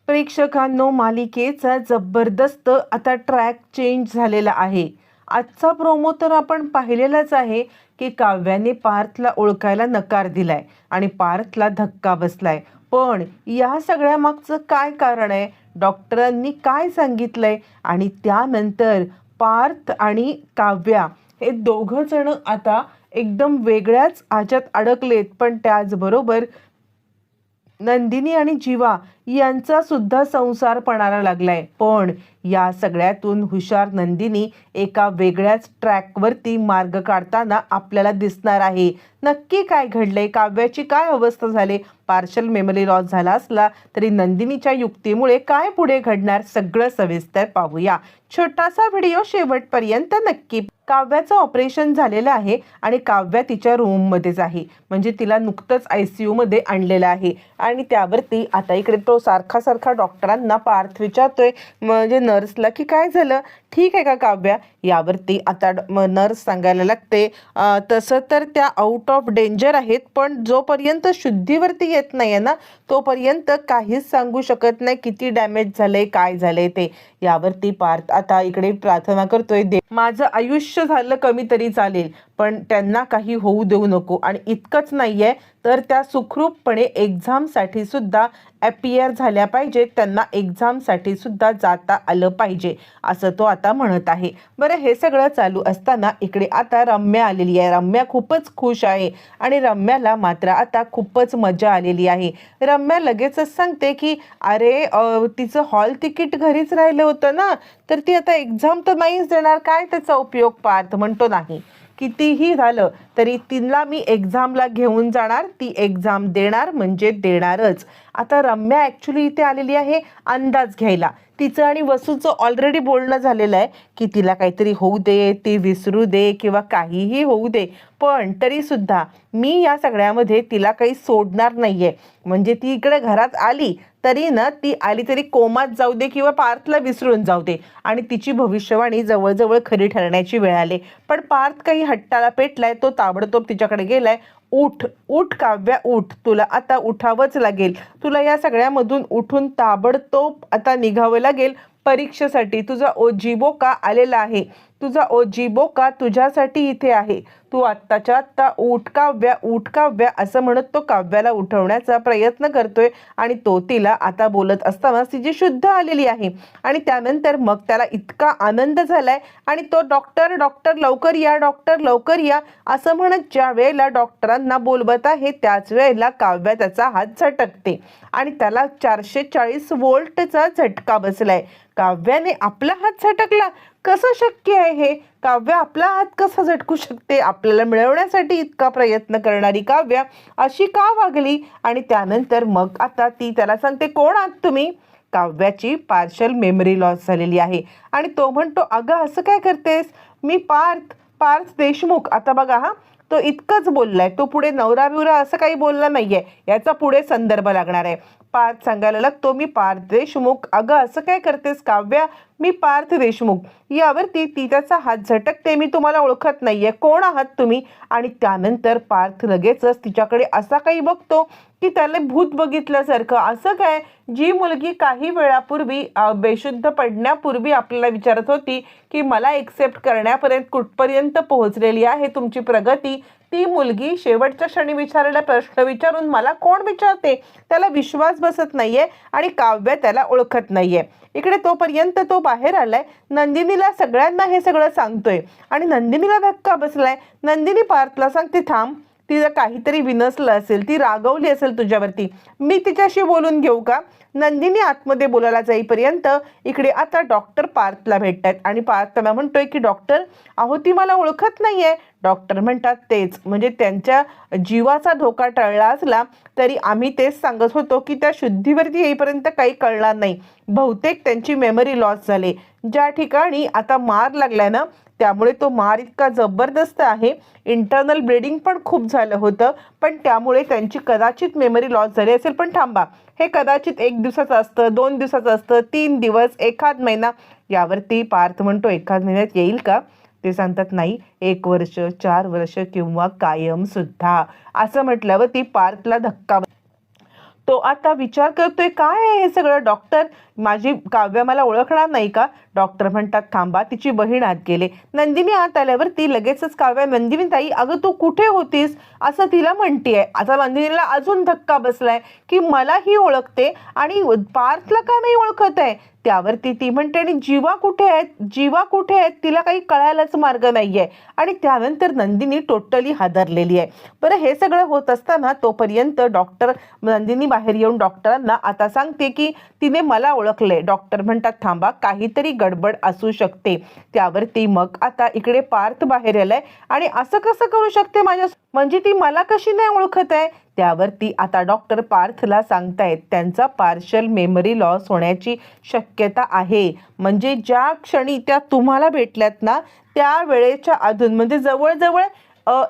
प्रेक्षकांनो, मालिकेचा जबरदस्त आता ट्रॅक चेंज झालेला आहे. आजचा प्रोमो तर आपण पाहिलेलाच आहे की काव्याने पार्थला ओळखायला नकार दिलाय आणि पार्थला धक्का बसलाय. पण या सगळ्या मागचं काय कारण आहे, डॉक्टरांनी काय सांगितलंय आणि त्यानंतर पार्थ आणि काव्या हे दोघं जण आता एकदम वेगळ्याच ह्याच्यात अडकलेत. पण त्याचबरोबर नंदिनी आणि जीवा यांचा सुद्धा संसार पणाला लागलाय. पण या सगळ्यातून हुशार नंदिनी एका वेगळ्याच ट्रॅकवरती मार्ग काढताना आपल्याला दिसणार आहे. नक्की काय घडलंय, काव्याची काय अवस्था झाली, पार्शल मेमरी लॉस झाला असला तरी नंदिनीच्या युक्तीमुळे काय पुढे घडणार, सगळं सविस्तर पाहूया. छोटासा व्हिडिओ शेवटपर्यंत नक्की. काव्याचं ऑपरेशन झालेलं आहे आणि काव्या तिच्या रूममध्येच आहे, म्हणजे तिला नुकतंच ICU मध्ये आणलेलं आहे. आणि त्यावरती आता इकडे तो सारखा डॉक्टरांना पार्थ विचारतोय, म्हणजे नर्सला, की काय झालं, ठीक आहे का काव्या. यावरती आता नर्स सांगायला लागते, तसं तर त्या आउट ऑफ डेंजर आहेत, पण जोपर्यंत शुद्धीवरती येत नाही आहे ना तोपर्यंत काहीच सांगू शकत नाही किती डॅमेज झालंय, काय झालंय ते. यावरती पार्थ आता इकडे प्रार्थना करतोय, माझं आयुष्य झालं कमी तरी चालेल, पण त्यांना काही होऊ देऊ नको. आणि इतकंच नाहीये तर त्या सुखरूपपणे एक्झामसाठी सुद्धा अपियर झाल्या पाहिजेत, त्यांना एक्झामसाठी सुद्धा जाता आलं पाहिजे, असं तो आता म्हणत आहे. बरं, हे सगळं चालू असताना इकडे आता रम्या आलेली आहे. रम्या खूपच खुश आहे आणि रम्याला मात्र आता खूपच मजा आलेली आहे. रम्या लगेचच सांगते की अरे तिचं हॉल तिकीट घरीच राहिलं होतं ना, तर ती आता एक्झाम तर नाहीच देणार, काय त्याचा उपयोग. पार्थ म्हणतो नाही, कितीही झालं तरी तिला मी एक्झामला घेऊन जाणार, ती एक्झाम देणार म्हणजे देणारच. आता रम्या ॲक्च्युली इथे आलेली आहे अंदाज घ्यायला. तिचं आणि वसूचं ऑलरेडी बोलणं झालेलं आहे की तिला काहीतरी होऊ दे, ती विसरू दे किंवा काहीही होऊ दे, पण तरीसुद्धा मी या सगळ्यामध्ये तिला काही सोडणार नाही आहे. म्हणजे ती इकडे घरात आली तरी ना, ती आली तरी कोमात जाऊ दे किंवा पार्थला विसरून जाऊ दे. आणि तिची भविष्यवाणी जवळजवळ खरी ठरण्याची वेळ आली. पण पार्थ काही हट्टाला पेटलाय, तो ताबडतोब तिच्याकडे गेलाय. उठ उठ काव्या उठ, तुला आता उठावंच लागेल, तुला या सगळ्यामधून उठून ताबडतोब आता निघावं लागेल परीक्षेसाठी. तुझा ओजीबोका आलेला आहे, तुझा ओजीबोका तुझ्यासाठी इथे आहे, तू आत्ताच्या आत्ता उठ काव्या, उठ काव्या, असं म्हणत तो काव्याला उठवण्याचा प्रयत्न करतोय. आणि तो तिला आता बोलत असताना तिची शुद्ध आलेली आहे. आणि त्यानंतर मग त्याला इतका आनंद झालाय आणि तो डॉक्टर डॉक्टर लवकर या, डॉक्टर लवकर या, असं म्हणत ज्या वेळेला डॉक्टरांना बोलवत आहे त्याच वेळेला काव्या त्याचा हात झटकते आणि त्याला 440 वोल्टचा झटका बसलाय. काव्याने आपला हात झटकला, कसं शक्य आहे हे? काव्या आपला हात कसा झटकू शकते? आपल्याला मिळवण्यासाठी इतका प्रयत्न करणारी काव्या अशी का वागली? आणि त्यानंतर मग आता ती त्याला सांगते, कोण आहात तुम्ही? काव्याची पार्शल मेमरी लॉस झालेली आहे आणि तो म्हणतो, अगं असं काय करतेस, मी पार्थ पार्थ देशमुख. आता बघा हा, तो इतकंच बोललाय, तो पुढे नवरा बिवरा असं काही बोलला नाहीये, याचा पुढे संदर्भ लागणार आहे. पार्थ सांगायला लागतो, मी पार्थ देशमुख. अगं असं काय करतेस काव्या, मी पार्थ देशमुख. यावरती ती त्याचा हात झटकते, मी तुम्हाला ओळखत नाहीये, कोण आहात तुम्ही? आणि त्यानंतर पार्थ लगेचच तिच्याकडे असा काही बघतो की त्याला भूत बघितल्यासारखं. असं काय, जी मुलगी काही वेळापूर्वी बेशुद्ध पडण्यापूर्वी आपल्याला विचारत होती की मला एक्सेप्ट करण्यापर्यंत कुठपर्यंत पोहोचलेली आहे तुमची प्रगती, ती मुलगी शेवटच्या क्षणी विचारलेला प्रश्न विचारून मला कोण विचारते? त्याला विश्वास बसत नाहीये आणि काव्य त्याला ओळखत नाहीये. इकडे तोपर्यंत तो बाहेर आलाय, नंदिनीला सगळ्यांना हे सगळं सांगतोय आणि नंदिनीला धक्का बसलाय. नंदिनी पार्थला सांगते, थांब, तिला काहीतरी विनसलं असेल, ती रागवली असेल तुझ्यावरती, मी तिच्याशी बोलून घेऊ का? नंदिनी आतमध्ये बोलायला जाईपर्यंत इकडे आता डॉक्टर पार्थला भेटतात आणि पार्थ त्यांना म्हणतोय की डॉक्टर, अहो ती मला ओळखत नाहीये. डॉक्टर म्हणतात, तेच, म्हणजे त्यांच्या जीवाचा धोका टळला असला तरी आम्ही तेच सांगत होतो की त्या शुद्धीवरती येईपर्यंत काही कळणार नाही, बहुतेक त्यांची मेमरी लॉस झाली. ज्या ठिकाणी आता मार लागलाय ना, त्यामुळे तो मार इतका जबरदस्त आहे, इंटरनल ब्लिडिंग पण खूप झालं होतं, पण त्यामुळे त्यांची कदाचित मेमरी लॉस झाली असेल. पण थांबा, हे कदाचित 1 दिवसाचं असतं, 2 दिवसाचं असतं, 3 दिवस, एखाद महिना. यावरती पार्थ म्हणतो, एखाद महिन्यात येईल का? ते सांगतात, नाही, 1 वर्ष, 4 वर्ष किंवा कायम सुद्धा. असं म्हटल्यावर ती पार्थला धक्का तो आता विचार करतोय काय आहे हे सगळं. डॉक्टर, माझी काव्य मला ओळखणार नाही का? डॉक्टर म्हणतात थांबा. तिची बहीण आत गेले. नंदिनी आत आल्यावर ती लगेचच काव्या, नंदिनी ताई अगं तू कुठे होतीस असं तिला म्हणतीये. आता नंदिनीला अजून धक्का बसलाय की मला ही ओळखते आणि पार्थला का नाही ओळखत आहे. त्यावरती ती म्हणते आणि जीवा कुठे आहेत, जीवा कुठे आहेत, तिला काही कळायलाच मार्ग नाहीये. आणि त्यानंतर नंदिनी टोटली हादरलेली आहे. बरं, हे सगळं होत असताना तोपर्यंत डॉक्टर, नंदिनी बाहेर येऊन डॉक्टरांना आता सांगते की तिने मला ओळखले. डॉक्टर म्हणतात थांबा, काहीतरी गडबड असू शकते. त्यावरती मग आता इकडे पार्थ बाहेर आलाय आणि असं कसं करू शकते माझ्या, म्हणजे ती मला कशी नाही ओळखत आहे. त्यावरती आता डॉक्टर पार्थला सांगतायत त्यांचा पार्शल मेमरी लॉस होण्याची शक्यता आहे. म्हणजे ज्या क्षणी त्या तुम्हाला भेटल्यात ना त्या वेळेच्या अधून, म्हणजे जवळजवळ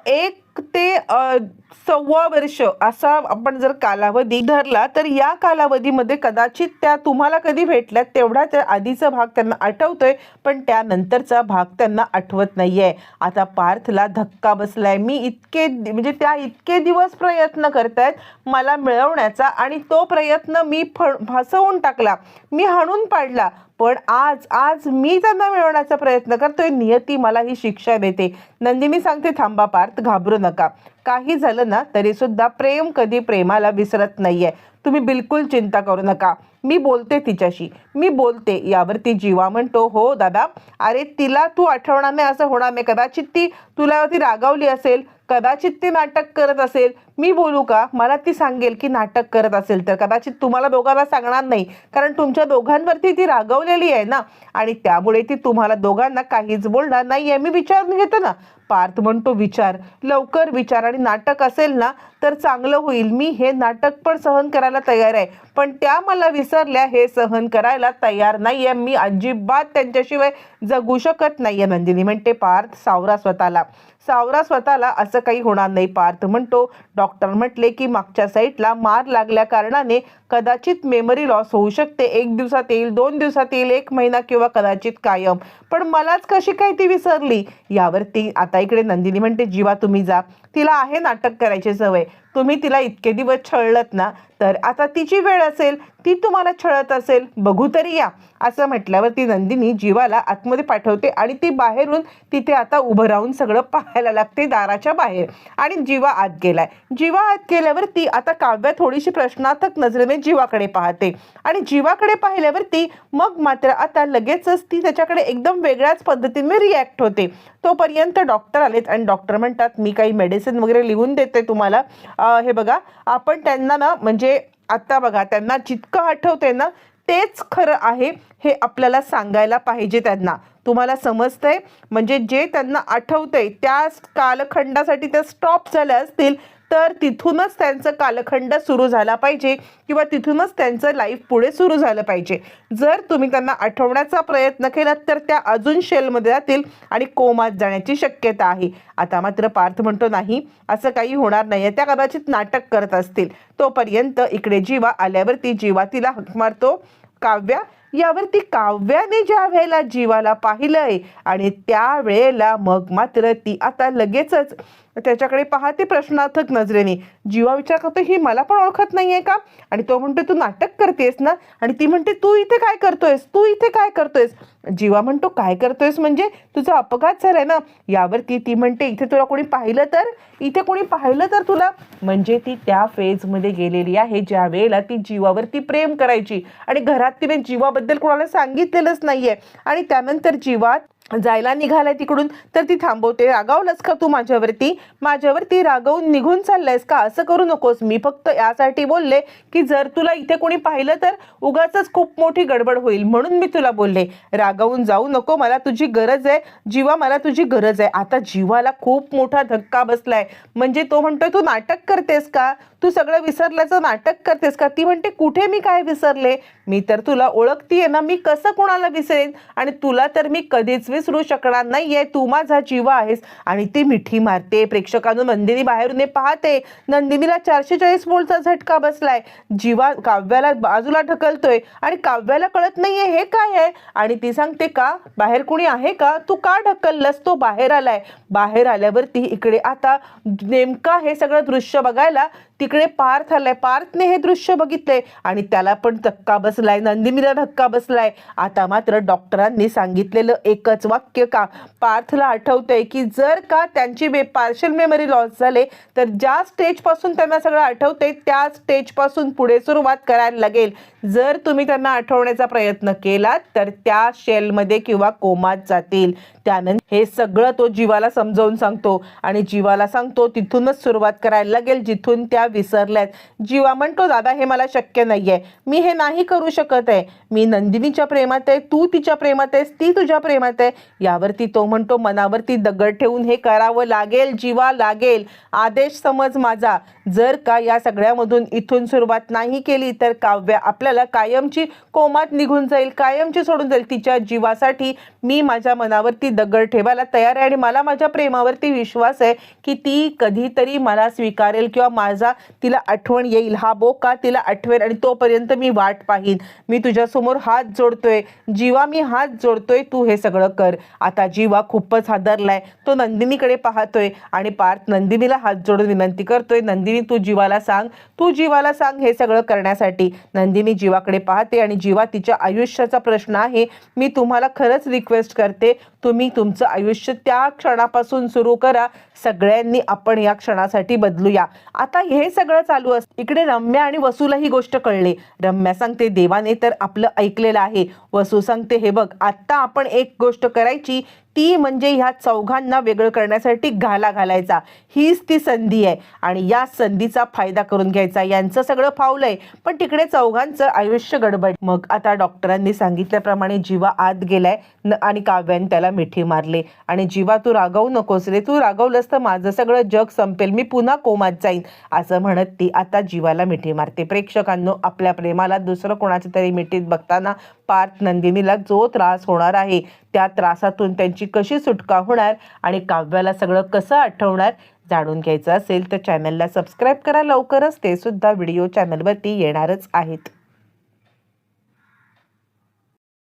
1 ते 1.25 वर्ष असा आपण जर कालावधी धरला तर या कालावधीमध्ये कदाचित त्या तुम्हाला कधी भेटल्यात तेवढा त्या आधीचा भाग त्यांना आठवतोय, पण त्यानंतरचा भाग त्यांना आठवत नाहीये. आता पार्थला धक्का बसलाय. मी इतके म्हणजे त्या इतके दिवस प्रयत्न करतायत मला मिळवण्याचा आणि तो प्रयत्न मी फसवून टाकला, मी हाणून पाडला. पण आज मी त्यांना मिळवण्याचा प्रयत्न करतोय. नियती मला ही शिक्षा देते. नंदिनी सांगते थांबा पार्थ, घाबरू नका. काही झालं ना तरी सुद्धा प्रेम कधी प्रेमाला विसरत नाहीये. तुम्ही बिलकुल चिंता करू नका. मी बोलते तिच्याशी, मी बोलते. यावरती जीवा म्हणतो हो दादा, अरे तिला तू आठवणार नाही असं होणार नाही. कदाचित ती तुलावरती रागावली असेल, कदाचित ती नाटक करत असेल. मी बोलू का? मला ती सांगेल की नाटक करत असेल तर कदाचित तुम्हाला दोघांना सांगणार नाही, कारण तुमच्या दोघांवरती ती रागवलेली आहे ना, आणि त्यामुळे ती तुम्हाला दोघांना काहीच बोलणार नाही आहे. मी विचारून घेतो ना. पार्थ म्हणतो विचार, लवकर विचार, आणि नाटक असेल ना तर चांगलं होईल. मी हे नाटक पण सहन करायला तयार आहे, पण त्या मला विसरल्या हे सहन करायला तयार नाही आहे. मी अजिबात त्यांच्याशिवाय जगू शकत नाही आहे. नंदिनी म्हणते पार्थ सावरा स्वतःला, सावरा स्वतःला, असं काही होणार नाही. पार्थ म्हणतो डॉक्टर म्हटले की मागच्या साईडला मार लागल्या कारणाने कदाचित मेमरी लॉस होऊ शकते. 1 दिवसात येईल, 2 दिवसात येईल, 1 महिना किंवा कदाचित कायम. पण मलाच कशी काय ती विसरली. यावरती आता इकडे नंदिनी म्हणते जीवा तुम्ही जा, तिला आहे नाटक करायची सवय. तुम्ही तिला इतके दिवस छळलत ना, तर आता तिची वेळ असेल, ती तुम्हाला छळत असेल, बघू तरी या. असं म्हटल्यावर ती नंदिनी जीवाला आतमध्ये पाठवते आणि ती बाहेरून तिथे आता उभं राहून सगळं पाहायला लागते दाराच्या बाहेर. आणि जीवा आत गेलाय. जीवा आत गेल्यावर ती आता काव्या थोडीशी प्रश्नार्थक नजरेने जीवाकडे पाहते आणि जीवाकडे पाहिल्यावरती मग मात्र आता लगेचच ती त्याच्याकडे एकदम वेगळ्याच पद्धतीने रिॲक्ट होते. तोपर्यंत डॉक्टर आलेत आणि डॉक्टर म्हणतात मी काही मेडिसिन वगैरे लिहून देते तुम्हाला. हे बघा, आपण त्यांना ना, म्हणजे आता बघा त्यांना जितकं आठवतंय ना तेच खरं आहे हे आपल्याला सांगायला पाहिजे त्यांना. तुम्हाला समजतंय? म्हणजे जे त्यांना आठवतंय त्या कालखंडासाठी त्या स्टॉप झाल्या असतील तर तिथूनच त्यांचं कालखंड सुरू झाला पाहिजे किंवा तिथूनच त्यांचं लाईफ पुढे सुरू झालं पाहिजे. जर तुम्ही त्यांना आठवण्याचा प्रयत्न केला तर त्या अजून शेलमध्ये जातील आणि कोमात जाण्याची शक्यता आहे. आता मात्र पार्थ म्हणतो नाही, असं काही होणार नाही, त्या कदाचित नाटक करत असतील. तोपर्यंत इकडे जीवा आल्यावरती जीवा तिला हाक मारतो काव्या. यावरती काव्याने ज्या वेळेला जीवाला पाहिलंय आणि त्या वेळेला मग मात्र ती आता लगेचच त्याच्याकडे पाहते प्रश्नार्थक नजरेने. जीवा विचार करतो ही मला पण ओळखत नाहीये का? आणि तो म्हणतो तू नाटक करतेस ना? आणि ती म्हणते तू इथे काय करतोयस, तू इथे काय करतोयस? जीवा म्हणतो काय करतोयस म्हणजे तुझा अपघात झालाय ना? यावरती ती म्हणते इथे तुला कोणी पाहिलं तर, इथे कोणी पाहिलं तर तुला. म्हणजे ती त्या फेजमध्ये गेलेली आहे ज्या वेळेला ती जीवावरती प्रेम करायची आणि घरात तिने जीवाबद्दल कोणाला सांगितलेलंच नाहीये. आणि त्यानंतर जीवा जायला निघालाय तिकडून तर ती थांबवते. रागावलंस का तू माझ्यावरती रागावून निघून चाललायस का? असं करू नकोस. मी फक्त यासाठी बोलले की जर तुला इथे कोणी पाहिलं तर उगाचच खूप मोठी गडबड होईल, म्हणून मी तुला बोलले. रागावून जाऊ नको, मला तुझी गरज आहे जीवा, मला तुझी गरज आहे. आता जीवाला खूप मोठा धक्का बसलाय. म्हणजे तो म्हणतोय तू नाटक करतेस का? तू सगळं विसरल्याचं नाटक करतेस का? ती म्हणते कुठे मी काय विसरले? मी तर तुला ओळखतीये ना, मी कसं कोणाला विसरेन? आणि तुला तर मी कधीच विसरू शकणार नाहीये, तू माझा जीवा आहेस. आणि ती मिठी मारते. प्रेक्षकांनो नंदिनी बाहेरून पाहते. नंदिनीला 440 वोल्टचा झटका बसलाय. जीवा काव्याला बाजूला ढकलतोय आणि काव्याला कळत नाहीये हे काय आहे. आणि ती सांगते का बाहेर कोणी आहे का? तू का ढकललंस? तो बाहेर आलाय. बाहेर आल्यावरती इकडे आता नेमका हे सगळं दृश्य बघायला तिकडे पार्थ आलाय, पार्थने हे दृश्य बघितलंय आणि त्याला पण धक्का बसलाय, नंदिनीला धक्का बसलाय. आता मात्र डॉक्टरांनी सांगितलेलं एकच वाक्य का पार्थला आठवतंय की जर का त्यांची पार्शल मेमरी लॉस झाले तर ज्या स्टेजपासून त्यांना सगळं आठवतंय त्या स्टेजपासून पुढे सुरुवात करायला लागेल. जर तुम्ही त्यांना आठवण्याचा प्रयत्न केलात तर त्या शेलमध्ये किंवा कोमात जातील. त्यानंतर हे सगळं तो जीवाला समजावून सांगतो आणि जीवाला सांगतो तिथूनच सुरुवात करायला लागेल जिथून त्या विसरल्यात. जीवा म्हणतो, दादा हे मला शक्य नाहीये, मी हे नाही करू शकत आहे, मी नंदिनीच्या प्रेमात आहे, तू तिच्या प्रेमात आहेस, ती तुझ्या प्रेमात आहे. यावरती तो म्हणतो, मनावरती दगड ठेवून हे करावं लागेल जीवा, लागेल. आदेश समज माझा. जर का या सगळ्यामधून इथून सुरुवात नाही केली तर काव्या आपल्याला कायमची कोमात निघून जाईल, कायमची सोडून जाईल. तिच्या जीवासाठी मी माझ्या मनावरती दगड ठेवायला तयार आहे आणि मला माझ्या प्रेमावरती विश्वास आहे की ती कधीतरी मला स्वीकारेल किंवा माझा तिला आठवण येईल. हा बोका तिला आठवेल आणि तोपर्यंत मी वाट पाहीन. मी तुझ्यासमोर हात जोडतोय जीवा, मी हात जोडतोय, तू हे सगळं कर. आता जीवा खूपच हादरलाय. तो नंदिनीकडे पाहतोय आणि पार्थ नंदिनीला हात जोडून विनंती करतोय, नंदिनी तू जीवाला सांग, तू जीवाला सांग हे सगळं करण्यासाठी. नंदिनी जीवाकडे पाहते आणि जीवा तिच्या आयुष्याचा प्रश्न आहे. मी तुम्हाला खरंच रिक्वेस्ट करते, तुम्ही तुमचं आयुष्य त्या क्षणापासून सुरू करा. सगळ्यांनी आपण या क्षणासाठी बदलूया. आता हे सगळं चालू असतं इकडे रम्या आणि वसूला ही गोष्ट कळली. रम्या सांगते, देवाने तर आपलं ऐकलेलं आहे. वसू सांगते, हे बघ आत्ता आपण एक गोष्ट करायची, ती म्हणजे ह्या चौघांना वेगळं करण्यासाठी घाला घालायचा. हीच ती संधी आहे आणि या संधीचा फायदा करून घ्यायचा. यांचं सगळं फावलंय पण तिकडे चौघांचं आयुष्य गडबड. मग आता डॉक्टरांनी सांगितल्याप्रमाणे जीवा आत गेलाय आणि काव्याने त्याला मिठी मारले आणि जीवा तू रागवू नकोस रे, तू रागवलंस तर माझं सगळं जग संपेल, मी पुन्हा कोमात जाईन असं म्हणत ती आता जीवाला मिठी मारते. प्रेक्षकांनो, आपल्या प्रेमाला दुसरं कोणाच्या तरी मिठीत बघताना पार्थ नंदिनीला जो त्रास होणार आहे त्या त्रासातून त्यांची कशी सुटका होणार आणि काव्याला सगळं कसं आठवणार जाणून घ्यायचं असेल तर चॅनलला सबस्क्राईब करा लवकरच. ते सुद्धा व्हिडिओ चॅनलवरती येणारच आहेत.